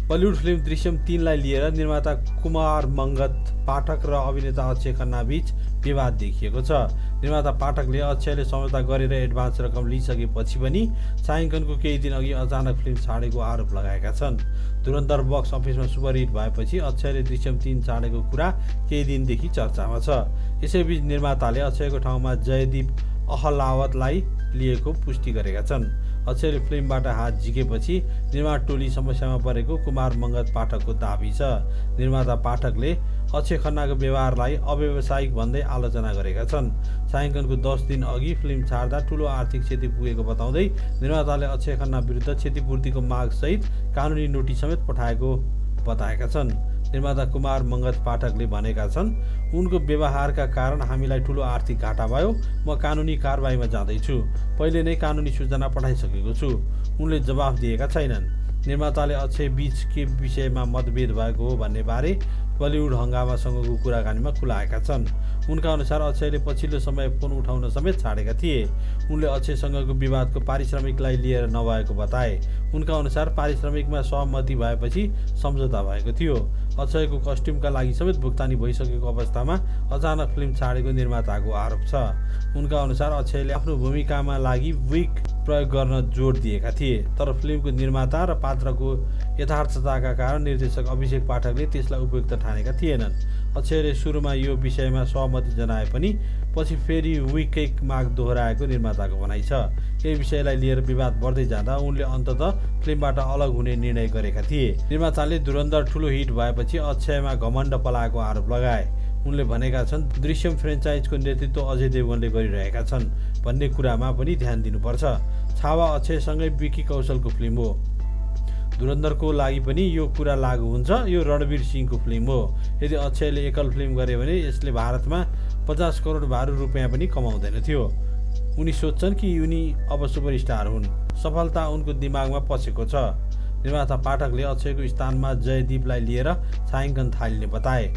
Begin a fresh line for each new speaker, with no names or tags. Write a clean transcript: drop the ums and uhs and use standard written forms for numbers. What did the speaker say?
Bollywood film Drishyam 3 लाई लिएर निर्माता कुमार मंगत पाठक र अभिनेता अक्षय खन्ना बीच विवाद देखिएको छ। निर्माता पाठकले अक्षयले सम्झौता गरेर एडभान्स रकम लिइसकेपछि पनि छायाङ्कनको केही दिन अघि अचानक फिल्म छाडेको आरोप लगाएका छन्। धुरन्धर बक्स अफिसमा सुपरहिट भएपछि अक्षयले दृश्यम 3 छाडेको कुरा केही दिनदेखि चर्चामा छ। यसैबीच निर्माताले अक्षयको ठाउँमा जयदीप अहलावतलाई लिएको पुष्टि गरेका छन्। अक्षयले फिल्मबाट हात झिकेपछि निर्माण टोली समस्यामा परेको कुमार मंगत पाठकको दाबी छ। निर्माता पाठकले अक्षय खन्नाको व्यवहारलाई अव्यावसायिक भन्दै आलोचना गरेका छन्। छायाङ्कनको 10 दिन अघि फिल्म छाड्दा ठूलो आर्थिक क्षति पुगेको बताउँदै निर्माताले अक्षय खन्ना विरुद्ध क्षतिपूर्तिको माग सहित कानुनी नोटिस समेत पठाएको बताएका छन्। निर्माता कुमार मंगत पाठकले भनेका छन्, उनको व्यवहारका कारण हामीलाई ठूलो आर्थिक घाटा भयो। म कानुनी कारबाहीमा जाँदैछु। पहिले नै कानुनी सूचना पठाइसकेको छु। उनले जवाफ दिएका छैनन्। निर्माताले अक्षय बीच के विषयमा मतभेद भएको हो भन्ने बारे बलिउड हंगामासँगको कुराकानीमा खुलाएका छन्। उनका अनुसार अक्षयले पछिल्लो समय फोन उठाउन समेत छाडेका थिए। उनले अक्षयसँगको विवादको पारिश्रमिकलाई लिएर नभएको बताए। उनका अनुसार पारिश्रमिकमा सहमति भएपछि सम्झौता भएको थियो। अक्षयको कस्ट्युमका लागि समेत भुक्तानी भइसकेको अवस्थामा अचानक फिल्म छाडेको निर्माताको आरोप छ। उनका अनुसार अक्षयले आफ्नो भूमिकामा लागि विग प्रयोग गर्न जोड दिएका थिए, तर फिल्मको निर्माता र पात्रको यथार्थताका कारण निर्देशक अभिषेक पाठकले त्यसलाई उपयुक्त ठानेका थिएनन्। अक्षयले सुरुमा यो विषयमा सहमति जनाए पनि पछि फेरि विगकै माग दोहोऱ्याएको निर्माताको भनाइ छ। यही विषयलाई लिएर विवाद बढ्दै जाँदा उनले अन्ततः फिल्मबाट अलग हुने निर्णय गरेका थिए। निर्माताले धुरन्धर ठूलो हिट भएपछि अक्षयमा घमण्ड पलाएको आरोप लगाए। उनले भनेका छन्, दृश्यम फ्रेन्चाइजको नेतृत्व अजय देवगनले गरिरहेका छन् भन्ने कुरामा पनि ध्यान दिनुपर्छ। छावा अक्षयसँगै विकी कौशलको फिल्म हो। धुरन्धरको लागि पनि यो कुरा लागू हुन्छ। यो रणवीर सिंहको फिल्म हो। यदि अक्षयले एकल फिल्म गरे भने यसले भारतमा 50 करोड भारु रुपियाँ पनि कमाउँदैन थियो। उनी सोच्छन् कि उनी अब सुपरस्टार हुन्। सफलता उनको दिमागमा पसेको छ। निर्माता पाठकले अक्षयको स्थानमा जयदीपलाई लिएर छायाङ्कन थालिने बताए।